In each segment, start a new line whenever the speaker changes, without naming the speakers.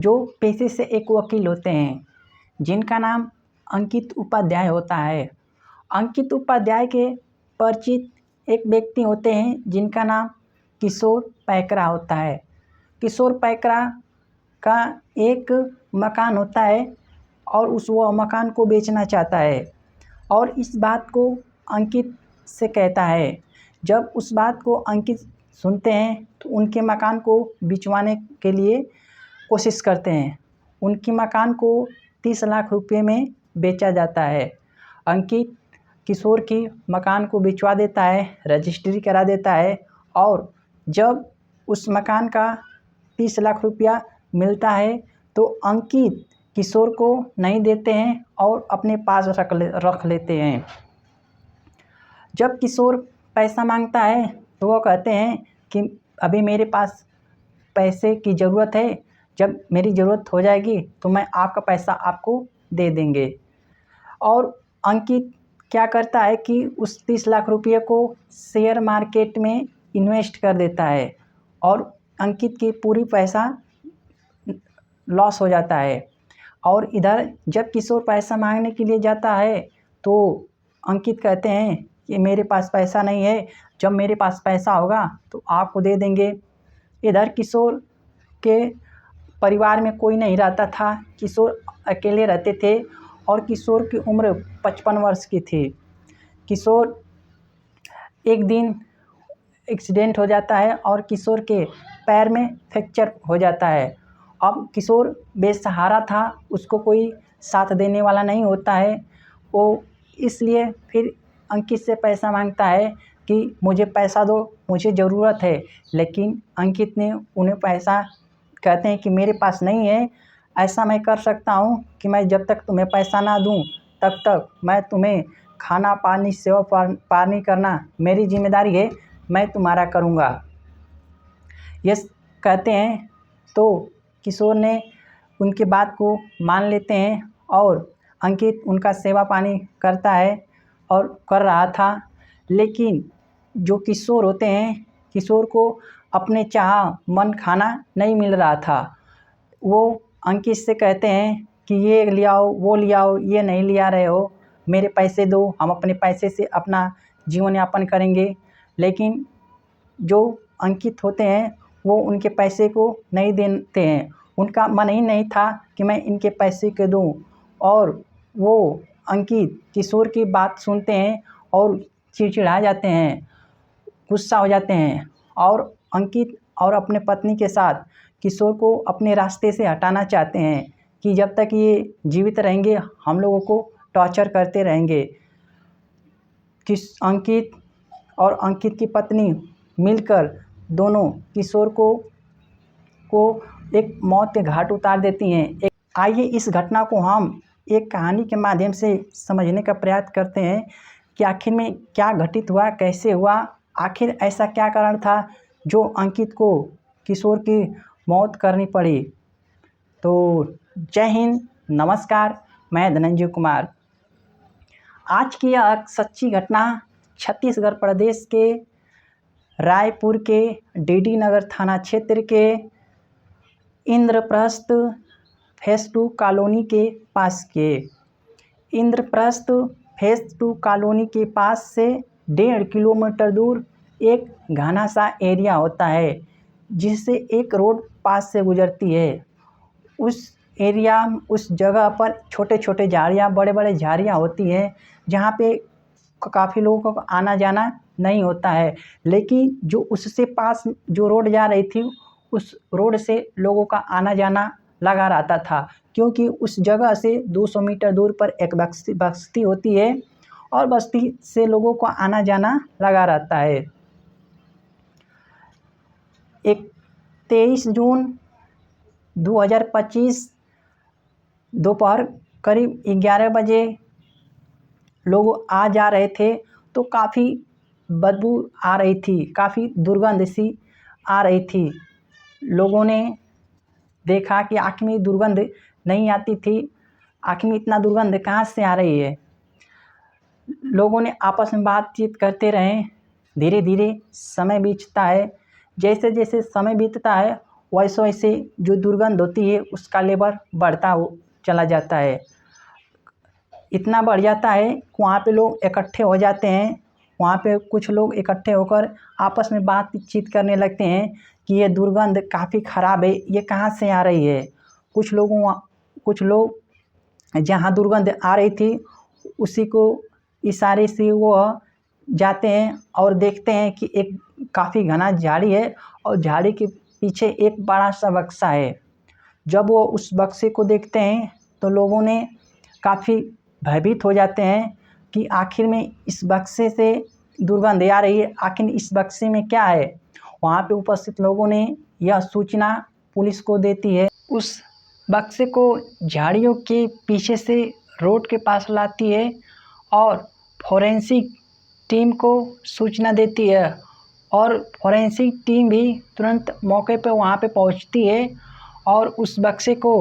जो पेशे से एक वकील होते हैं जिनका नाम अंकित उपाध्याय होता है। अंकित उपाध्याय के परिचित एक व्यक्ति होते हैं जिनका नाम किशोर पैकरा होता है। किशोर पैकरा का एक मकान होता है और वह मकान को बेचना चाहता है और इस बात को अंकित से कहता है। जब उस बात को अंकित सुनते हैं तो उनके मकान को बिचवाने के लिए कोशिश करते हैं। उनकी मकान को 30 लाख रुपए में बेचा जाता है। अंकित किशोर की मकान को बिचवा देता है, रजिस्ट्री करा देता है और जब उस मकान का 30 लाख रुपया मिलता है तो अंकित किशोर को नहीं देते हैं और अपने पास रख लेते हैं। जब किशोर पैसा मांगता है तो वो कहते हैं कि अभी मेरे पास पैसे की ज़रूरत है, जब मेरी ज़रूरत हो जाएगी तो मैं आपका पैसा आपको दे देंगे। और अंकित क्या करता है कि उस 30 लाख रुपये को शेयर मार्केट में इन्वेस्ट कर देता है और अंकित की पूरी पैसा लॉस हो जाता है। और इधर जब किशोर पैसा मांगने के लिए जाता है तो अंकित कहते हैं कि मेरे पास पैसा नहीं है, जब मेरे पास पैसा होगा तो आपको दे देंगे। इधर किशोर के परिवार में कोई नहीं रहता था, किशोर अकेले रहते थे और किशोर की उम्र 55 वर्ष की थी। किशोर एक दिन एक्सीडेंट हो जाता है और किशोर के पैर में फ्रैक्चर हो जाता है। अब किशोर बेसहारा था, उसको कोई साथ देने वाला नहीं होता है। वो इसलिए फिर अंकित से पैसा मांगता है कि मुझे पैसा दो, मुझे ज़रूरत है। लेकिन अंकित ने उन्हें पैसा कहते हैं कि मेरे पास नहीं है। ऐसा मैं कर सकता हूँ कि मैं जब तक तुम्हें पैसा ना दूँ तब तक मैं तुम्हें खाना पानी सेवा पानी करना मेरी जिम्मेदारी है, मैं तुम्हारा करूँगा। ये कहते हैं तो किशोर ने उनकी बात को मान लेते हैं और अंकित उनका सेवा पानी करता है और कर रहा था। लेकिन जो किशोर होते हैं, किशोर को अपने चाह मन खाना नहीं मिल रहा था। वो अंकित से कहते हैं कि ये ले आओ, वो ले आओ, ये नहीं ले आ रहे हो, मेरे पैसे दो, हम अपने पैसे से अपना जीवन यापन करेंगे। लेकिन जो अंकित होते हैं वो उनके पैसे को नहीं देते हैं। उनका मन ही नहीं था कि मैं इनके पैसे के दूं और वो अंकित किशोर की बात सुनते हैं और चिड़चिड़ा जाते हैं, गुस्सा हो जाते हैं और अंकित और अपने पत्नी के साथ किशोर को अपने रास्ते से हटाना चाहते हैं कि जब तक ये जीवित रहेंगे हम लोगों को टॉर्चर करते रहेंगे। अंकित और अंकित की पत्नी मिलकर दोनों किशोर को एक मौत के घाट उतार देती हैं। आइए इस घटना को हम एक कहानी के माध्यम से समझने का प्रयास करते हैं कि आखिर में क्या घटित हुआ, कैसे हुआ, आखिर ऐसा क्या कारण था जो अंकित को किशोर की मौत करनी पड़ी। तो जय हिंद, नमस्कार, मैं धनंजय कुमार। आज की यह सच्ची घटना छत्तीसगढ़ प्रदेश के रायपुर के डीडी नगर थाना क्षेत्र के इंद्रप्रस्थ फेज 2 कॉलोनी के पास के इंद्रप्रस्थ फेज 2 कॉलोनी के पास से 1.5 किलोमीटर दूर एक घना सा एरिया होता है जिससे एक रोड पास से गुजरती है। उस एरिया, उस जगह पर छोटे छोटे झाड़ियाँ, बड़े बड़े झाड़ियाँ होती हैं जहाँ पे काफ़ी लोगों को आना जाना नहीं होता है। लेकिन जो उससे पास जो रोड जा रही थी उस रोड से लोगों का आना जाना लगा रहता था, क्योंकि उस जगह से 200 मीटर दूर पर एक बस्ती होती है और बस्ती से लोगों को आना जाना लगा रहता है। 23 जून 2025 दोपहर करीब 11 बजे लोग आ जा रहे थे तो काफ़ी बदबू आ रही थी, काफ़ी दुर्गंध सी आ रही थी। लोगों ने देखा कि आँख में दुर्गंध नहीं आती थी, आँख में इतना दुर्गंध कहाँ से आ रही है। लोगों ने आपस में बातचीत करते रहे। धीरे धीरे समय बीतता है। जैसे जैसे समय बीतता है वैसे वैसे जो दुर्गंध होती है उसका लेवल बढ़ता चला जाता है। इतना बढ़ जाता है कि वहाँ पे लोग इकट्ठे हो जाते हैं। वहाँ पे कुछ लोग इकट्ठे होकर आपस में बातचीत करने लगते हैं कि ये दुर्गंध काफ़ी ख़राब है, ये कहाँ से आ रही है। कुछ लोग जहाँ दुर्गंध आ रही थी उसी को इशारे से वो जाते हैं और देखते हैं कि एक काफ़ी घना झाड़ी है और झाड़ी के पीछे एक बड़ा सा बक्सा है। जब वो उस बक्से को देखते हैं तो लोगों ने काफ़ी भयभीत हो जाते हैं कि आखिर में इस बक्से से दुर्गंध आ रही है, आखिर इस बक्से में क्या है। वहाँ पे उपस्थित लोगों ने यह सूचना पुलिस को देती है। उस बक्से को झाड़ियों के पीछे से रोड के पास लाती है और फोरेंसिक टीम को सूचना देती है और फोरेंसिक टीम भी तुरंत मौके पर वहाँ पे पहुँचती है और उस बक्से को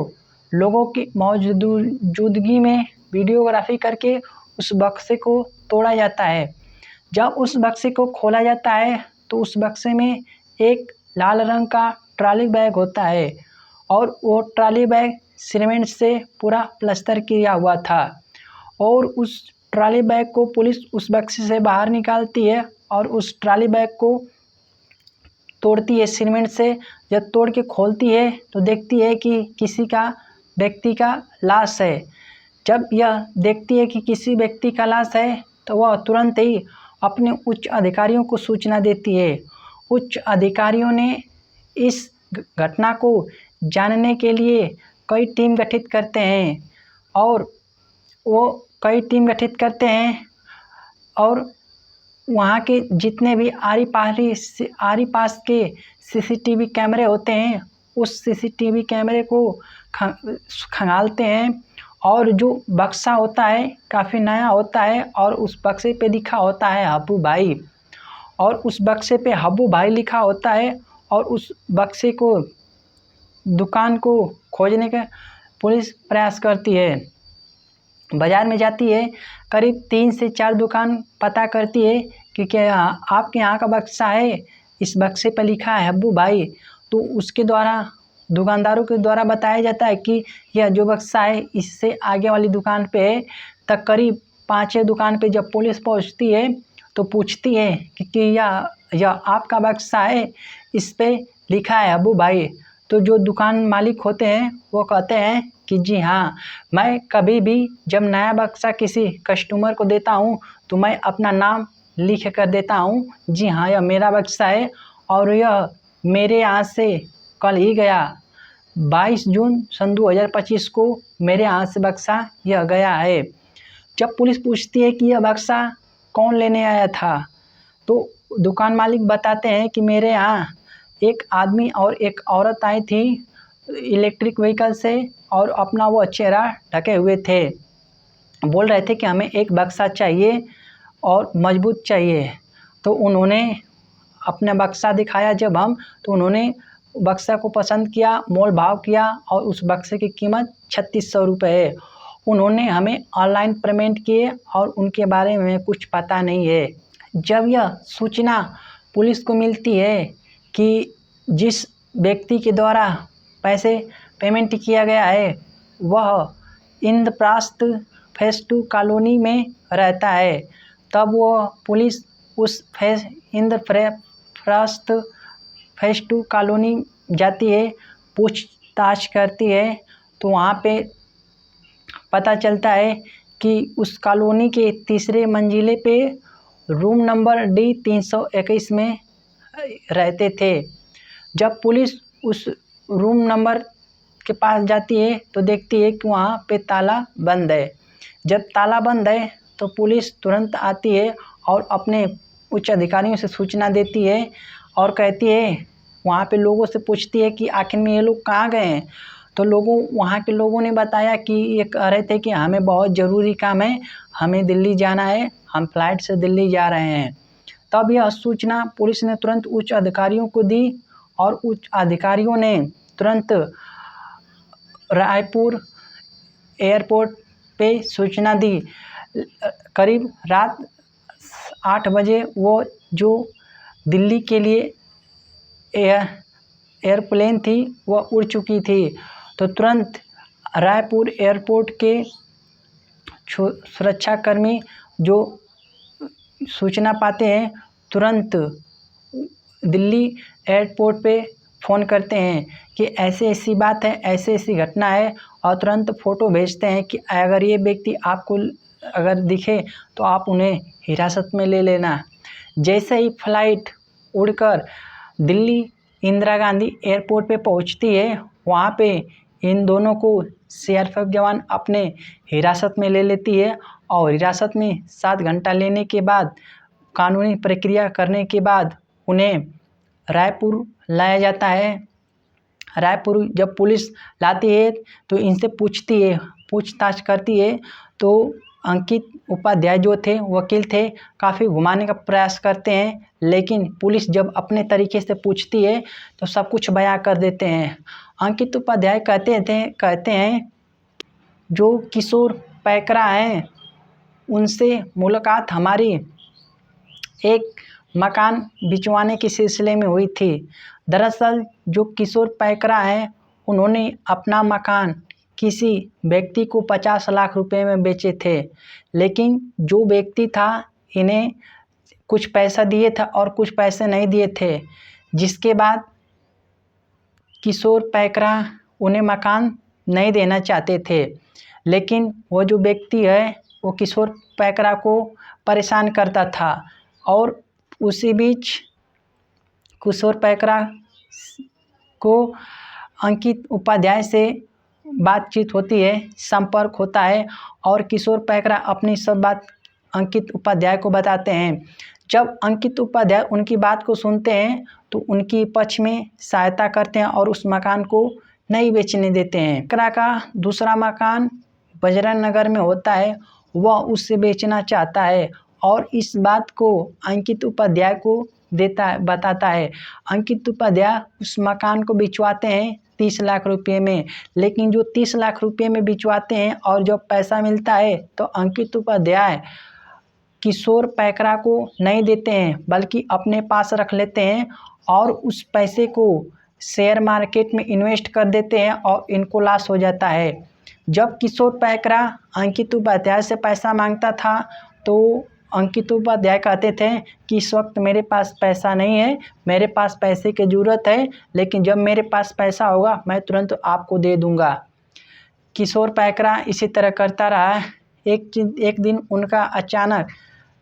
लोगों की मौजूदगी में वीडियोग्राफी करके उस बक्से को तोड़ा जाता है। जब उस बक्से को खोला जाता है तो उस बक्से में एक लाल रंग का ट्रॉली बैग होता है और वो ट्रॉली बैग सीमेंट से पूरा प्लास्टर किया हुआ था और उस ट्रॉली बैग को पुलिस उस बक्से से बाहर निकालती है और उस ट्रॉली बैग को तोड़ती है सीमेंट से। जब तोड़ के खोलती है तो देखती है कि किसी का व्यक्ति का लाश है। जब यह देखती है कि किसी व्यक्ति का लाश है तो वह तुरंत ही अपने उच्च अधिकारियों को सूचना देती है। उच्च अधिकारियों ने इस घटना को जानने के लिए कई टीम गठित करते हैं और वहाँ के जितने भी आरी पास के सीसीटीवी कैमरे होते हैं उस सीसीटीवी कैमरे को खंगालते हैं और जो बक्सा होता है काफ़ी नया होता है और उस बक्से पे लिखा होता है हब्बू भाई और उस बक्से पे हब्बू भाई लिखा होता है और उस बक्से को दुकान को खोजने का पुलिस प्रयास करती है। बाज़ार में जाती है, करीब 3 से 4 दुकान पता करती है कि क्या आपके यहाँ का बक्सा है, इस बक्से पर लिखा है हब्बू भाई। तो उसके द्वारा दुकानदारों के द्वारा बताया जाता है कि यह जो बक्सा है इससे आगे वाली दुकान पे है। तक करीब 5-6 दुकान पे जब पुलिस पहुंचती है तो पूछती है कि यह आपका बक्सा है, इस पे लिखा है हब्बू भाई। तो जो दुकान मालिक होते हैं वो कहते हैं कि जी हाँ, मैं कभी भी जब नया बक्सा किसी कस्टमर को देता हूँ तो मैं अपना नाम लिख कर देता हूँ, जी हाँ यह मेरा बक्सा है और यह मेरे यहाँ से कल ही गया 22 जून सन 2025 को मेरे यहाँ से बक्सा यह गया है। जब पुलिस पूछती है कि यह बक्सा कौन लेने आया था तो दुकान मालिक बताते हैं कि मेरे यहाँ एक आदमी और एक औरत आई थी इलेक्ट्रिक व्हीकल से और अपना वो चेहरा ढके हुए थे, बोल रहे थे कि हमें एक बक्सा चाहिए और मजबूत चाहिए। तो उन्होंने अपना बक्सा दिखाया जब हम तो उन्होंने बक्सा को पसंद किया, मोल भाव किया और उस बक्से की कीमत 3600 रुपये है। उन्होंने हमें ऑनलाइन पेमेंट किए और उनके बारे में कुछ पता नहीं है। जब यह सूचना पुलिस को मिलती है कि जिस व्यक्ति के द्वारा पैसे पेमेंट किया गया है वह इंद्रप्रस्थ फेज 2 कॉलोनी में रहता है, तब वो पुलिस उस इंद्रप्रस्थ फेज 2 कॉलोनी जाती है, पूछताछ करती है। तो वहाँ पे पता चलता है कि उस कॉलोनी के तीसरे मंजिले पे रूम नंबर D321 में रहते थे। जब पुलिस उस रूम नंबर के पास जाती है तो देखती है कि वहाँ पे ताला बंद है। जब ताला बंद है तो पुलिस तुरंत आती है और अपने उच्च अधिकारियों से सूचना देती है और कहती है, वहाँ पे लोगों से पूछती है कि आखिर में ये लोग कहाँ गए हैं। तो वहाँ के लोगों ने बताया कि ये कह रहे थे कि हमें बहुत ज़रूरी काम है, हमें दिल्ली जाना है, हम फ्लाइट से दिल्ली जा रहे हैं। तब यह सूचना पुलिस ने तुरंत उच्च अधिकारियों को दी और उच्च अधिकारियों ने तुरंत रायपुर एयरपोर्ट पे सूचना दी। करीब रात 8 बजे वो जो दिल्ली के लिए एयरप्लेन थी वह उड़ चुकी थी। तो तुरंत रायपुर एयरपोर्ट के सुरक्षाकर्मी जो सूचना पाते हैं तुरंत दिल्ली एयरपोर्ट पे फ़ोन करते हैं कि ऐसी ऐसी बात है, ऐसी ऐसी घटना है, और तुरंत फ़ोटो भेजते हैं कि अगर ये व्यक्ति आपको अगर दिखे तो आप उन्हें हिरासत में ले लेना। जैसे ही फ़्लाइट उड़कर दिल्ली इंदिरा गांधी एयरपोर्ट पे पहुंचती है, वहाँ पे इन दोनों को सीआरपीएफ जवान अपने हिरासत में ले लेती है और हिरासत में 7 घंटा लेने के बाद कानूनी प्रक्रिया करने के बाद उन्हें रायपुर लाया जाता है। रायपुर जब पुलिस लाती है तो इनसे पूछती है, पूछताछ करती है, तो अंकित उपाध्याय जो थे वकील थे काफ़ी घुमाने का प्रयास करते हैं, लेकिन पुलिस जब अपने तरीके से पूछती है तो सब कुछ बयां कर देते हैं। अंकित उपाध्याय कहते हैं जो किशोर पैकरा हैं उनसे मुलाकात हमारी एक मकान बिचवाने के सिलसिले में हुई थी। दरअसल जो किशोर पैकरा हैं उन्होंने अपना मकान किसी व्यक्ति को 50 लाख रुपए में बेचे थे, लेकिन जो व्यक्ति था इन्हें कुछ पैसा दिए था और कुछ पैसे नहीं दिए थे, जिसके बाद किशोर पैकरा उन्हें मकान नहीं देना चाहते थे। लेकिन वो जो व्यक्ति है वो किशोर पैकरा को परेशान करता था और उसी बीच किशोर पैकरा को अंकित उपाध्याय से बातचीत होती है, संपर्क होता है और किशोर पैकरा अपनी सब बात अंकित उपाध्याय को बताते हैं। जब अंकित उपाध्याय उनकी बात को सुनते हैं तो उनकी पक्ष में सहायता करते हैं और उस मकान को नहीं बेचने देते हैं। पैकरा का दूसरा मकान बजरंग नगर में होता है, वह उससे बेचना चाहता है और इस बात को अंकित उपाध्याय को बताता है। अंकित उपाध्याय उस मकान को बिचवाते हैं 30 लाख रुपये में, लेकिन जो 30 लाख रुपये में बिचवाते हैं और जब पैसा मिलता है तो अंकित उपाध्याय किशोर पैकरा को नहीं देते हैं बल्कि अपने पास रख लेते हैं और उस पैसे को शेयर मार्केट में इन्वेस्ट कर देते हैं और इनको लॉस हो जाता है। जब किशोर पैकरा अंकित उपाध्याय से पैसा मांगता था तो अंकित उपाध्याय कहते थे कि इस वक्त मेरे पास पैसा नहीं है, मेरे पास पैसे की ज़रूरत है, लेकिन जब मेरे पास पैसा होगा मैं तुरंत आपको दे दूंगा। किशोर पैकरा इसी तरह करता रहा। एक दिन उनका अचानक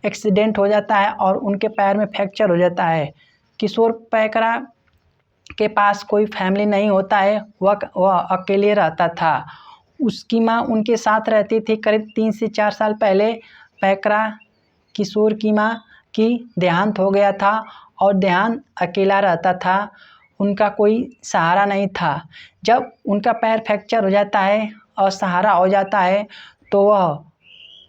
एक्सीडेंट हो जाता है और उनके पैर में फ्रैक्चर हो जाता है। किशोर पैकरा के पास कोई फैमिली नहीं होता है, वह अकेले रहता था। उसकी माँ उनके साथ रहती थी। करीब 3 से 4 साल पहले पैकरा किशोर की माँ की देहांत हो गया था और देहांत अकेला रहता था, उनका कोई सहारा नहीं था। जब उनका पैर फ्रैक्चर हो जाता है और सहारा हो जाता है तो वह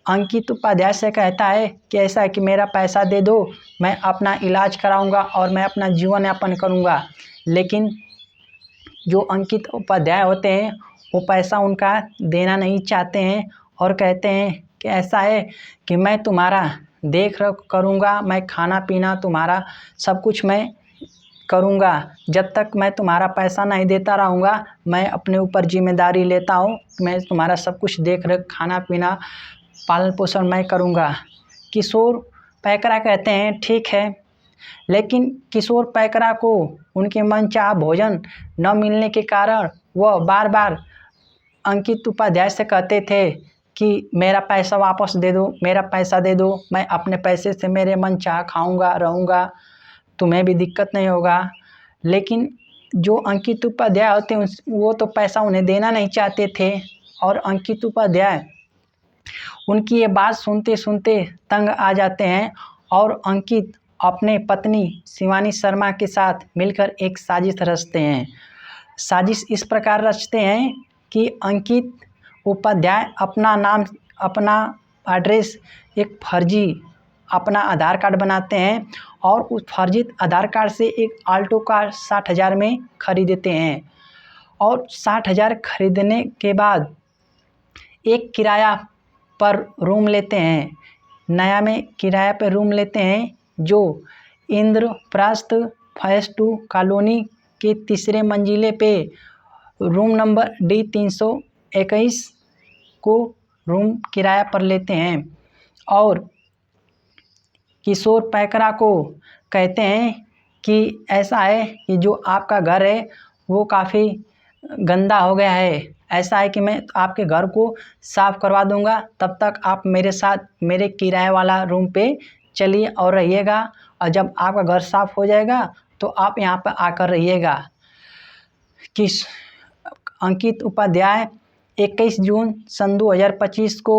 अंकित उपाध्याय से कहता है कि ऐसा है कि मेरा पैसा दे दो, मैं अपना इलाज कराऊंगा और मैं अपना जीवन यापन करूंगा। लेकिन जो अंकित उपाध्याय होते हैं वो पैसा उनका देना नहीं चाहते हैं और कहते हैं कि ऐसा है कि मैं तुम्हारा देख रेख करूँगा, मैं खाना पीना तुम्हारा सब कुछ मैं करूँगा, जब तक मैं तुम्हारा पैसा नहीं देता रहूँगा मैं अपने ऊपर जिम्मेदारी लेता हूँ, मैं तुम्हारा सब कुछ देख रेख खाना पीना पालन पोषण मैं करूँगा। किशोर पैकरा कहते हैं ठीक है, लेकिन किशोर पैकरा को उनके मनचाहा भोजन न मिलने के कारण वह बार बार अंकित उपाध्याय से कहते थे कि मेरा पैसा वापस दे दो, मेरा पैसा दे दो, मैं अपने पैसे से मेरे मनचाहा खाऊंगा रहूँगा, तुम्हें भी दिक्कत नहीं होगा। लेकिन जो अंकित उपाध्याय होते हैं वो तो पैसा उन्हें देना नहीं चाहते थे और अंकित उपाध्याय उनकी ये बात सुनते सुनते तंग आ जाते हैं और अंकित अपने पत्नी शिवानी शर्मा के साथ मिलकर एक साजिश रचते हैं। साजिश इस प्रकार रचते हैं कि अंकित उपाध्याय अपना नाम, अपना एड्रेस एक फर्जी अपना आधार कार्ड बनाते हैं और उस फर्जित आधार कार्ड से एक आल्टो कार 60,000 में खरीदते हैं और 60,000 खरीदने के बाद एक किराया पर रूम लेते हैं, नया में किराया पर रूम लेते हैं जो इंद्रप्रस्थ फेज 2 कॉलोनी के तीसरे मंजिले पे रूम नंबर D321 को रूम किराया पर लेते हैं और किशोर पैकरा को कहते हैं कि ऐसा है कि जो आपका घर है वो काफ़ी गंदा हो गया है, ऐसा है कि मैं आपके घर को साफ़ करवा दूंगा, तब तक आप मेरे साथ मेरे किराए वाला रूम पे चलिए और रहिएगा, और जब आपका घर साफ़ हो जाएगा तो आप यहाँ पर आकर रहिएगा। किस अंकित उपाध्याय 21 जून सन 2025 को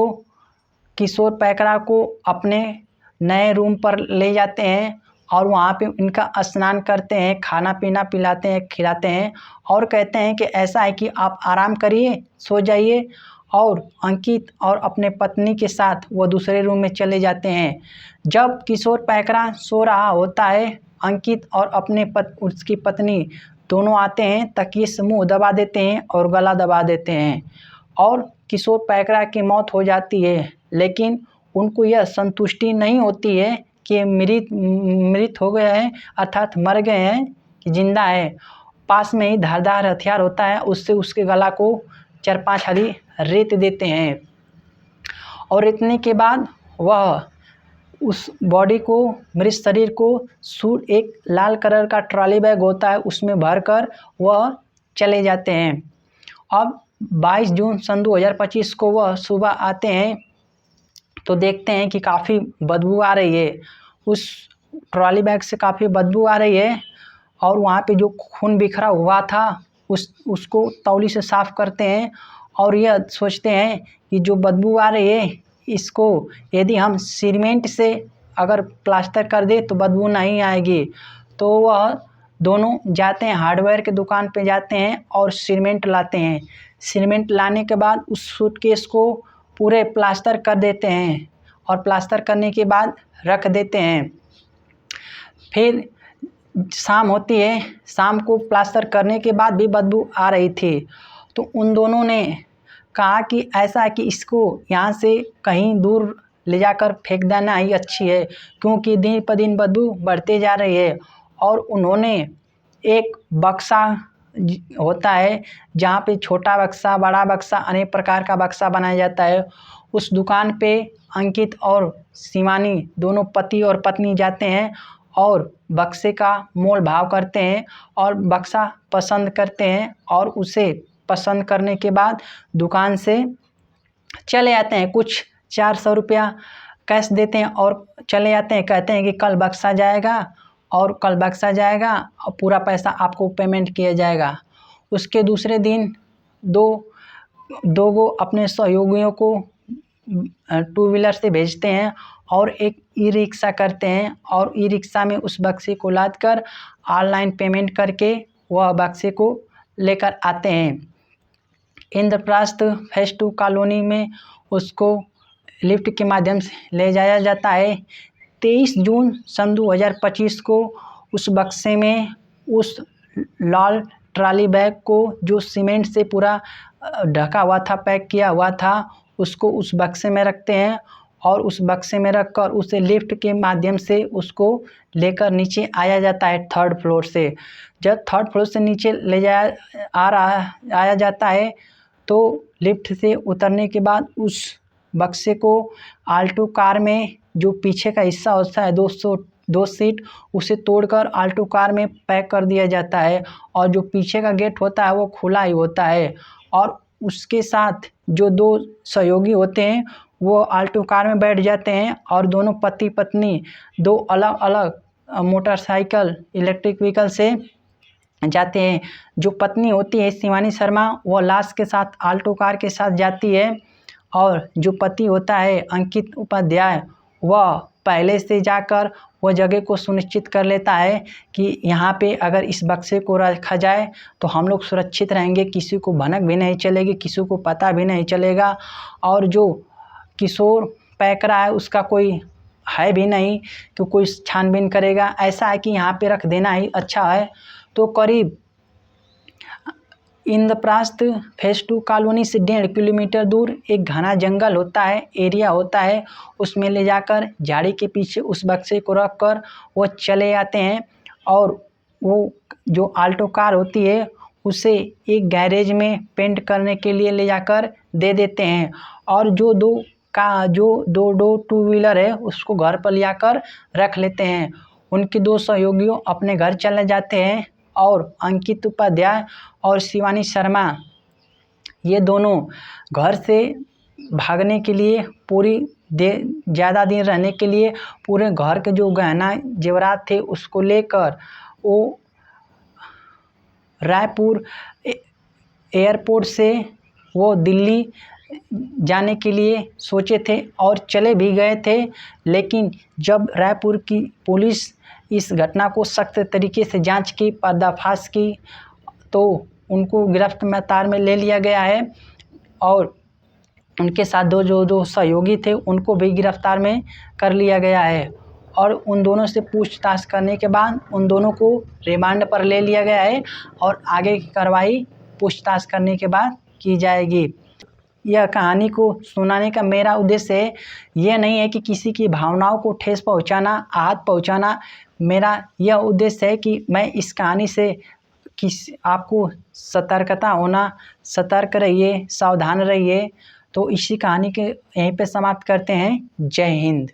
किशोर पैकरा को अपने नए रूम पर ले जाते हैं और वहाँ पे इनका स्नान करते हैं, खाना पीना पिलाते हैं, खिलाते हैं और कहते हैं कि ऐसा है कि आप आराम करिए, सो जाइए। और अंकित और अपने पत्नी के साथ वो दूसरे रूम में चले जाते हैं। जब किशोर पैकरा सो रहा होता है, अंकित और अपने उसकी पत्नी दोनों आते हैं, तकिए से मुँह दबा देते हैं और गला दबा देते हैं और किशोर पैकरा की मौत हो जाती है। लेकिन उनको यह संतुष्टि नहीं होती है कि मृत हो गए हैं, अर्थात मर गए हैं, कि जिंदा है। पास में ही धारदार हथियार होता है, उससे उसके गला को 4-5 हरी रेत देते हैं और रेतने के बाद वह उस बॉडी को, मृत शरीर को सूट एक लाल कलर का ट्रॉली बैग होता है उसमें भरकर वह चले जाते हैं। अब 22 जून सन 2025 को वह सुबह आते हैं तो देखते हैं कि काफ़ी बदबू आ रही है, उस ट्रॉली बैग से काफ़ी बदबू आ रही है और वहाँ पे जो खून बिखरा हुआ था उसको तौली से साफ़ करते हैं और यह सोचते हैं कि जो बदबू आ रही है इसको यदि हम सीमेंट से अगर प्लास्टर कर दे तो बदबू नहीं आएगी। तो वह दोनों जाते हैं, हार्डवेयर के दुकान पे जाते हैं और सीमेंट लाते हैं। सीमेंट लाने के बाद उस सूटकेस को पूरे प्लास्टर कर देते हैं और प्लास्टर करने के बाद रख देते हैं। फिर शाम होती है, शाम को प्लास्टर करने के बाद भी बदबू आ रही थी, तो उन दोनों ने कहा कि ऐसा है कि इसको यहाँ से कहीं दूर ले जाकर फेंक देना ही अच्छी है, क्योंकि दिन पर दिन बदबू बढ़ते जा रही है। और उन्होंने एक बक्सा होता है जहाँ पे छोटा बक्सा, बड़ा बक्सा, अनेक प्रकार का बक्सा बनाया जाता है, उस दुकान पे अंकित और शिवानी दोनों पति और पत्नी जाते हैं और बक्से का मोल भाव करते हैं और बक्सा पसंद करते हैं और उसे पसंद करने के बाद दुकान से चले आते हैं। कुछ 400 रुपया कैश देते हैं और चले जाते हैं, कहते हैं कि कल बक्सा जाएगा और कल बक्सा जाएगा और पूरा पैसा आपको पेमेंट किया जाएगा। उसके दूसरे दिन दो अपने सहयोगियों को 2 व्हीलर से भेजते हैं और एक ई रिक्शा करते हैं और ई रिक्शा में उस बक्से को लाद कर ऑनलाइन पेमेंट करके वह बक्से को लेकर आते हैं। इंद्रप्रस्थ फेज 2 कॉलोनी में उसको लिफ्ट के माध्यम से ले जाया जाता है। 23 जून सन 2025 को उस बक्से में उस लाल ट्रॉली बैग को जो सीमेंट से पूरा ढका हुआ था, पैक किया हुआ था, उसको उस बक्से में रखते हैं और उस बक्से में रखकर उसे लिफ्ट के माध्यम से उसको लेकर नीचे आया जाता है 3rd फ्लोर से। जब 3rd फ्लोर से नीचे ले आया जाता है तो लिफ्ट से उतरने के बाद उस बक्से को आल्टो कार में जो पीछे का हिस्सा होता है 2 सीट, उसे तोड़कर आल्टो कार में पैक कर दिया जाता है और जो पीछे का गेट होता है वो खुला ही होता है। और उसके साथ जो 2 सहयोगी होते हैं वो आल्टो कार में बैठ जाते हैं और दोनों पति पत्नी 2 अलग अलग मोटरसाइकिल इलेक्ट्रिक व्हीकल से जाते हैं। जो पत्नी होती है शिवानी शर्मा, वो लाश के साथ आल्टो कार के साथ जाती है और जो पति होता है अंकित उपाध्याय, वह पहले से जाकर वह जगह को सुनिश्चित कर लेता है कि यहाँ पे अगर इस बक्से को रखा जाए तो हम लोग सुरक्षित रहेंगे, किसी को भनक भी नहीं चलेगी, किसी को पता भी नहीं चलेगा और जो किशोर पैकरा है उसका कोई है भी नहीं कि कोई छानबीन करेगा, ऐसा है कि यहाँ पे रख देना ही अच्छा है। तो करीब इंद्रप्रस्थ फेज 2 कॉलोनी से 1.5 किलोमीटर दूर एक घना जंगल होता है, एरिया होता है, उसमें ले जाकर झाड़ी के पीछे उस बक्से को रख कर वो चले आते हैं और वो जो ऑल्टो कार होती है उसे एक गैरेज में पेंट करने के लिए ले जाकर दे देते हैं, और जो दो टू व्हीलर है उसको घर पर ले जाकर रख लेते हैं। उनके दो सहयोगियों अपने घर चले जाते हैं और अंकित उपाध्याय और शिवानी शर्मा ये दोनों घर से भागने के लिए ज़्यादा दिन रहने के लिए पूरे घर के जो गहना जेवरात थे उसको लेकर वो रायपुर एयरपोर्ट से वो दिल्ली जाने के लिए सोचे थे और चले भी गए थे। लेकिन जब रायपुर की पुलिस इस घटना को सख्त तरीके से जांच की, पर्दाफाश की, तो उनको गिरफ्तार में ले लिया गया है और उनके साथ दो सहयोगी थे उनको भी गिरफ्तार में कर लिया गया है। और उन दोनों से पूछताछ करने के बाद उन दोनों को रिमांड पर ले लिया गया है और आगे की कार्रवाई पूछताछ करने के बाद की जाएगी। यह कहानी को सुनाने का मेरा उद्देश्य यह नहीं है कि किसी की भावनाओं को ठेस पहुंचाना, आहत पहुंचाना। मेरा यह उद्देश्य है कि मैं इस कहानी से आपको सतर्क रहिए, सावधान रहिए। तो इसी कहानी के यहीं पे समाप्त करते हैं। जय हिंद।